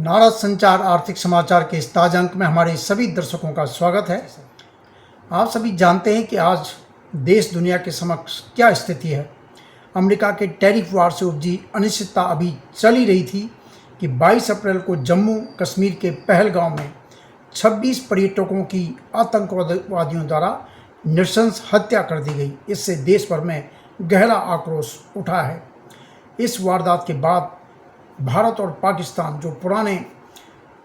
नारद संचार आर्थिक समाचार के इस ताज़ा अंक में हमारे सभी दर्शकों का स्वागत है। आप सभी जानते हैं कि आज देश दुनिया के समक्ष क्या स्थिति है। अमेरिका के टैरिफ वार से उपजी अनिश्चितता अभी चल ही रही थी कि 22 अप्रैल को जम्मू कश्मीर के पहलगांव में 26 पर्यटकों की आतंकवादियों द्वारा नृशंस हत्या कर दी गई। इससे देश भर में गहरा आक्रोश उठा है। इस वारदात के बाद भारत और पाकिस्तान जो पुराने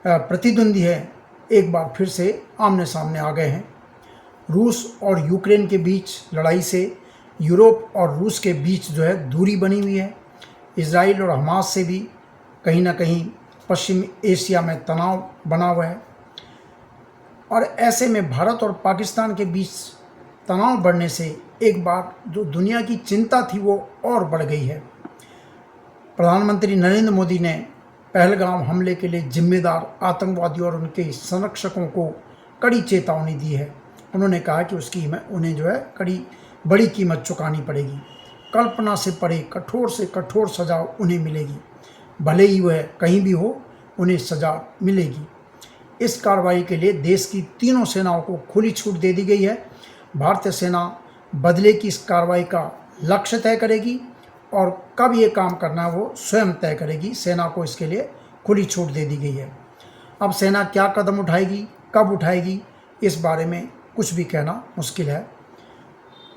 प्रतिद्वंदी हैं, एक बार फिर से आमने सामने आ गए हैं। रूस और यूक्रेन के बीच लड़ाई से यूरोप और रूस के बीच जो है दूरी बनी हुई है। इजराइल और हमास से भी कहीं ना कहीं पश्चिमी एशिया में तनाव बना हुआ है। और ऐसे में भारत और पाकिस्तान के बीच तनाव बढ़ने से एक बार जो दुनिया की चिंता थी वो और बढ़ गई है। प्रधानमंत्री नरेंद्र मोदी ने पहलगाम हमले के लिए जिम्मेदार आतंकवादियों और उनके संरक्षकों को कड़ी चेतावनी दी है। उन्होंने कहा कि उन्हें जो है बड़ी कीमत चुकानी पड़ेगी। कल्पना से परे कठोर से कठोर सज़ा उन्हें मिलेगी। भले ही वह कहीं भी हो, उन्हें सज़ा मिलेगी। इस कार्रवाई के लिए देश की तीनों सेनाओं को खुली छूट दे दी गई है। भारतीय सेना बदले की इस कार्रवाई का लक्ष्य तय करेगी और कब ये काम करना है वो स्वयं तय करेगी। सेना को इसके लिए खुली छूट दे दी गई है। अब सेना क्या कदम उठाएगी, कब उठाएगी, इस बारे में कुछ भी कहना मुश्किल है।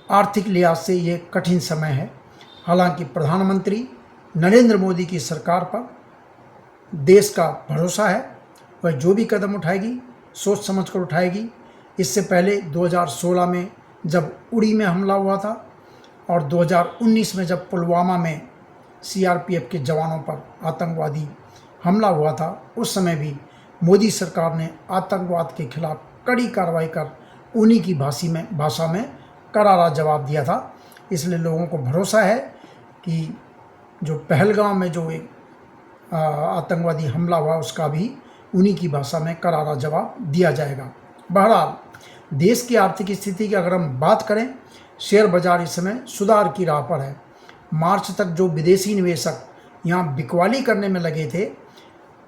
आर्थिक लिहाज से ये कठिन समय है। हालांकि प्रधानमंत्री नरेंद्र मोदी की सरकार पर देश का भरोसा है। वह जो भी कदम उठाएगी सोच समझ कर उठाएगी। इससे पहले 2016 में जब उड़ी में हमला हुआ था और 2019 में जब पुलवामा में सीआरपीएफ के जवानों पर आतंकवादी हमला हुआ था, उस समय भी मोदी सरकार ने आतंकवाद के खिलाफ कड़ी कार्रवाई कर उन्हीं की भाषा में करारा जवाब दिया था। इसलिए लोगों को भरोसा है कि जो पहलगाम में जो एक आतंकवादी हमला हुआ उसका भी उन्हीं की भाषा में करारा जवाब दिया जाएगा। बहरहाल देश की आर्थिक स्थिति की अगर हम बात करें, शेयर बाजार इस समय सुधार की राह पर है। मार्च तक जो विदेशी निवेशक यहाँ बिकवाली करने में लगे थे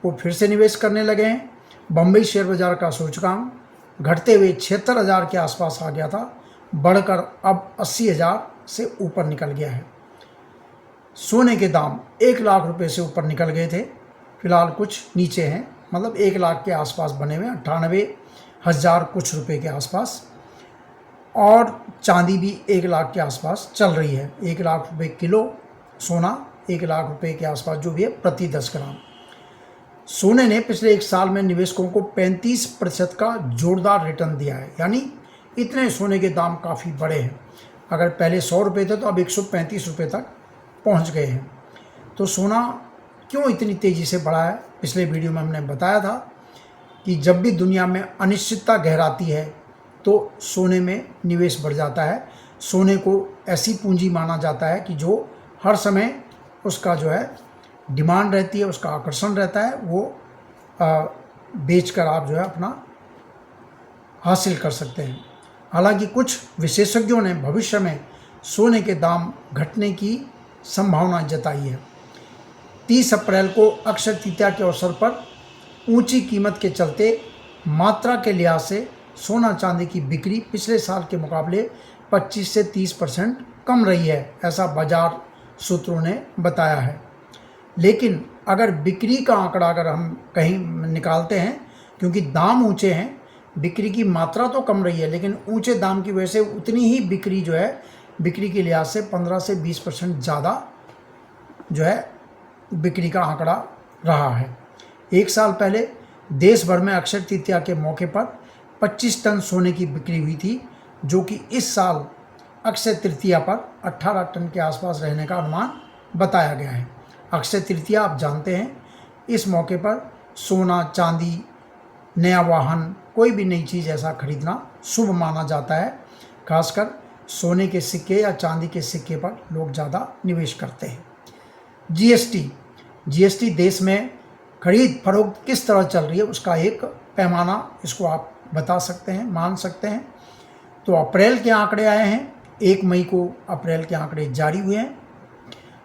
वो फिर से निवेश करने लगे हैं। बम्बई शेयर बाजार का सूचकांक घटते हुए 76,000 के आसपास आ गया था, बढ़कर अब 80,000 से ऊपर निकल गया है। सोने के दाम 1 लाख रुपए से ऊपर निकल गए थे, फिलहाल कुछ नीचे हैं, मतलब 1 लाख के आसपास बने हुए, 98,000 कुछ रुपए के आसपास। और चांदी भी 1 लाख के आसपास चल रही है। 1 लाख रुपए किलो सोना, 1 लाख रुपए के आसपास जो भी है प्रति 10 ग्राम। सोने ने पिछले 1 साल में निवेशकों को 35% का जोरदार रिटर्न दिया है। यानी इतने सोने के दाम काफ़ी बड़े हैं। अगर पहले 100 रुपये थे तो अब 135 रुपये तक पहुंच गए हैं। तो सोना क्यों इतनी तेज़ी से बढ़ा है? पिछले वीडियो में हमने बताया था कि जब भी दुनिया में अनिश्चितता गहराती है तो सोने में निवेश बढ़ जाता है। सोने को ऐसी पूंजी माना जाता है कि जो हर समय उसका जो है डिमांड रहती है, उसका आकर्षण रहता है, वो बेचकर आप जो है अपना हासिल कर सकते हैं। हालांकि कुछ विशेषज्ञों ने भविष्य में सोने के दाम घटने की संभावना जताई है। 30 अप्रैल को अक्षय तृतीया के अवसर पर ऊंची कीमत के चलते मात्रा के लिहाज से सोना चांदी की बिक्री पिछले साल के मुकाबले 25 से 30% कम रही है, ऐसा बाजार सूत्रों ने बताया है। लेकिन अगर बिक्री का आंकड़ा अगर हम कहीं निकालते हैं, क्योंकि दाम ऊंचे हैं, बिक्री की मात्रा तो कम रही है, लेकिन ऊंचे दाम की वजह से उतनी ही बिक्री जो है बिक्री के लिहाज से 15 से 20% ज़्यादा जो है बिक्री का आंकड़ा रहा है। 1 साल पहले देश भर में अक्षय तृतीया के मौके पर 25 टन सोने की बिक्री हुई थी, जो कि इस साल अक्षय तृतीया पर 18 टन के आसपास रहने का अनुमान बताया गया है। अक्षय तृतीया आप जानते हैं, इस मौके पर सोना, चांदी, नया वाहन, कोई भी नई चीज़ ऐसा खरीदना शुभ माना जाता है। खासकर सोने के सिक्के या चांदी के सिक्के पर लोग ज़्यादा निवेश करते हैं। जीएसटी देश में खरीद फरोख्त किस तरह चल रही है उसका एक पैमाना, इसको आप बता सकते हैं, मान सकते हैं। तो अप्रैल के आंकड़े आए हैं। 1 मई को अप्रैल के आंकड़े जारी हुए हैं।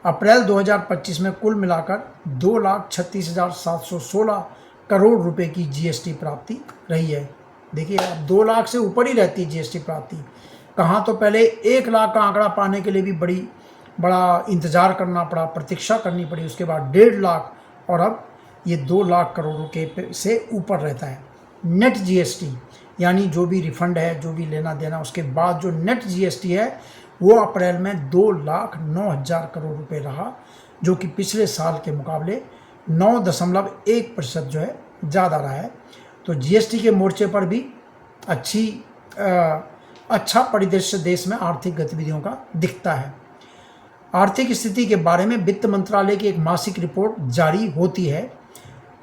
अप्रैल 2025 में कुल मिलाकर 2,36,716 करोड़ रुपए की जीएसटी प्राप्ति रही है। देखिए, अब 2 लाख से ऊपर ही रहती है जीएसटी प्राप्ति। कहाँ तो पहले 1 लाख का आंकड़ा पाने के लिए भी बड़ा इंतज़ार करना पड़ा, प्रतीक्षा करनी पड़ी, उसके बाद 1.5 लाख, और अब ये 2 लाख करोड़ रुपये से ऊपर रहता है। नेट जीएसटी यानी जो भी रिफंड है, जो भी लेना देना, उसके बाद जो नेट जीएसटी है वो अप्रैल में 2,09,000 करोड़ रुपए रहा, जो कि पिछले साल के मुकाबले 9.1% जो है ज़्यादा रहा है। तो जीएसटी के मोर्चे पर भी अच्छा परिदृश्य देश में आर्थिक गतिविधियों का दिखता है। आर्थिक स्थिति के बारे में वित्त मंत्रालय की एक मासिक रिपोर्ट जारी होती है।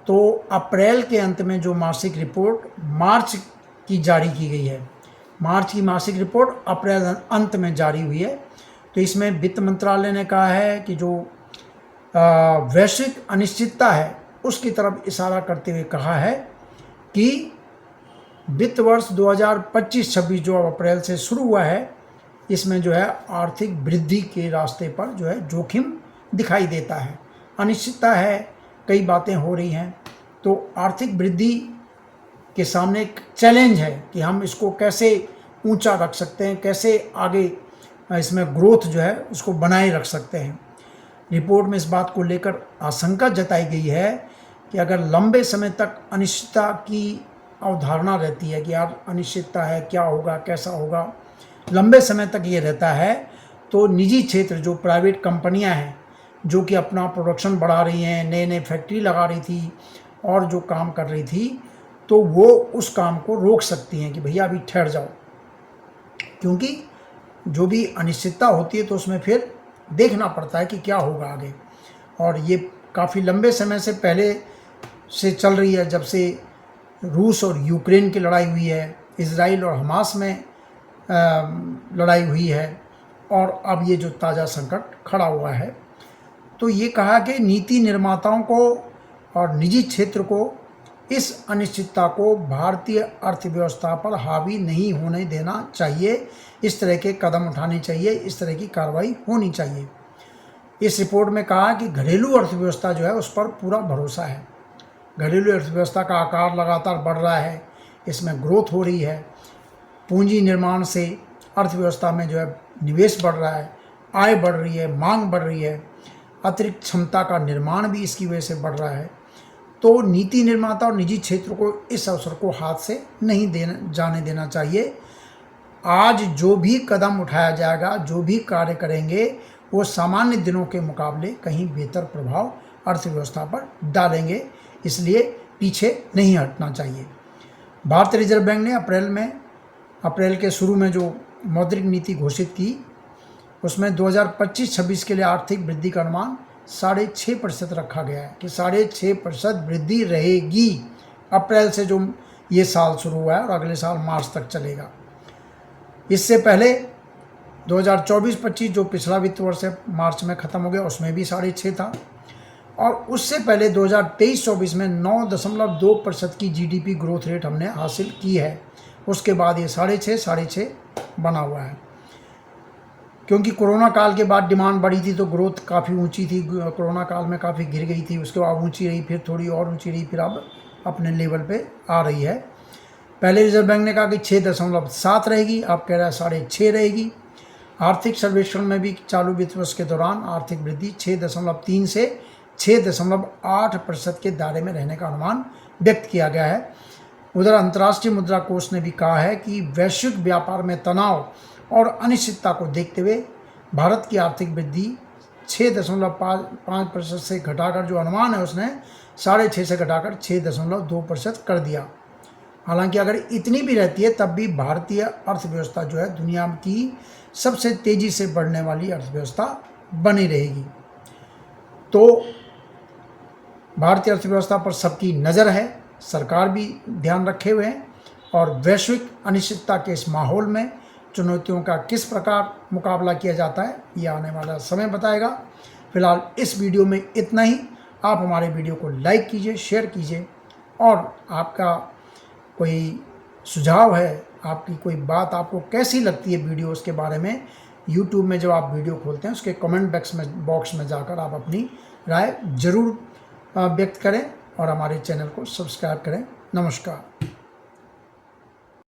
तो अप्रैल के अंत में जो मासिक रिपोर्ट मार्च की जारी की गई है, मार्च की मासिक रिपोर्ट अप्रैल अंत में जारी हुई है। तो इसमें वित्त मंत्रालय ने कहा है कि जो वैश्विक अनिश्चितता है उसकी तरफ इशारा करते हुए कहा है कि वित्त वर्ष 2025-26 जो अब अप्रैल से शुरू हुआ है, इसमें जो है आर्थिक वृद्धि के रास्ते पर जो है जोखिम दिखाई देता है। अनिश्चितता है, कई बातें हो रही हैं, तो आर्थिक वृद्धि के सामने एक चैलेंज है कि हम इसको कैसे ऊंचा रख सकते हैं, कैसे आगे इसमें ग्रोथ जो है उसको बनाए रख सकते हैं। रिपोर्ट में इस बात को लेकर आशंका जताई गई है कि अगर लंबे समय तक अनिश्चितता की अवधारणा रहती है कि यार अनिश्चितता है, क्या होगा, कैसा होगा, लंबे समय तक ये रहता है, तो निजी क्षेत्र जो प्राइवेट कंपनियां हैं जो कि अपना प्रोडक्शन बढ़ा रही हैं, नए नए फैक्ट्री लगा रही थी और जो काम कर रही थी, तो वो उस काम को रोक सकती हैं कि भैया अभी ठहर जाओ, क्योंकि जो भी अनिश्चितता होती है तो उसमें फिर देखना पड़ता है कि क्या होगा आगे। और ये काफ़ी लंबे समय से पहले से चल रही है, जब से रूस और यूक्रेन की लड़ाई हुई है, इजराइल और हमास में लड़ाई हुई है, और अब ये जो ताज़ा संकट खड़ा हुआ है। तो ये कहा कि नीति निर्माताओं को और निजी क्षेत्र को इस अनिश्चितता को भारतीय अर्थव्यवस्था पर हावी नहीं होने देना चाहिए, इस तरह के कदम उठाने चाहिए, इस तरह की कार्रवाई होनी चाहिए। इस रिपोर्ट में कहा कि घरेलू अर्थव्यवस्था जो है उस पर पूरा भरोसा है। घरेलू अर्थव्यवस्था का आकार लगातार बढ़ रहा है, इसमें ग्रोथ हो रही है, पूंजी निर्माण से अर्थव्यवस्था में जो है निवेश बढ़ रहा है, आय बढ़ रही है, मांग बढ़ रही है, अतिरिक्त क्षमता का निर्माण भी इसकी वजह से बढ़ रहा है। तो नीति निर्माता और निजी क्षेत्र को इस अवसर को हाथ से नहीं जाने देना चाहिए। आज जो भी कदम उठाया जाएगा, जो भी कार्य करेंगे, वो सामान्य दिनों के मुकाबले कहीं बेहतर प्रभाव अर्थव्यवस्था पर डालेंगे, इसलिए पीछे नहीं हटना चाहिए। भारतीय रिजर्व बैंक ने अप्रैल के शुरू में जो मौद्रिक नीति घोषित की, उसमें 2025-26 के लिए आर्थिक वृद्धि का अनुमान 6.5% रखा गया है कि 6.5% वृद्धि रहेगी अप्रैल से जो ये साल शुरू हुआ है और अगले साल मार्च तक चलेगा। इससे पहले 2024-25 जो पिछला वित्त वर्ष है मार्च में ख़त्म हो गया, उसमें भी 6.5 था, और उससे पहले 2023-24 में 9.2% की जीडीपी ग्रोथ रेट हमने हासिल की है। उसके बाद ये 6.5 बना हुआ है। क्योंकि कोरोना काल के बाद डिमांड बढ़ी थी तो ग्रोथ काफ़ी ऊंची थी, कोरोना काल में काफ़ी गिर गई थी, उसके बाद ऊंची रही, फिर थोड़ी और ऊंची रही, फिर अब अपने लेवल पे आ रही है। पहले रिजर्व बैंक ने कहा कि 6.7 रहेगी, अब कह रहा है 6.5 रहेगी। आर्थिक सर्वेक्षण में भी चालू वित्त वर्ष के दौरान आर्थिक वृद्धि 6.3 से 6.8% के दायरे में रहने का अनुमान व्यक्त किया गया है। उधर अंतर्राष्ट्रीय मुद्रा कोष ने भी कहा है कि वैश्विक व्यापार में तनाव और अनिश्चितता को देखते हुए भारत की आर्थिक वृद्धि 6.5% से घटाकर, जो अनुमान है उसने 6.5 से घटाकर 6.2% कर दिया। हालांकि अगर इतनी भी रहती है तब भी भारतीय अर्थव्यवस्था जो है दुनिया की सबसे तेज़ी से बढ़ने वाली अर्थव्यवस्था बनी रहेगी। तो भारतीय अर्थव्यवस्था पर सबकी नज़र है, सरकार भी ध्यान रखे हुए हैं, और वैश्विक अनिश्चितता के इस माहौल में चुनौतियों का किस प्रकार मुकाबला किया जाता है ये आने वाला समय बताएगा। फिलहाल इस वीडियो में इतना ही। आप हमारे वीडियो को लाइक कीजिए, शेयर कीजिए, और आपका कोई सुझाव है, आपकी कोई बात आपको कैसी लगती है वीडियोस के बारे में, यूट्यूब में जब आप वीडियो खोलते हैं उसके कमेंट बॉक्स में जाकर आप अपनी राय ज़रूर व्यक्त करें और हमारे चैनल को सब्सक्राइब करें। नमस्कार।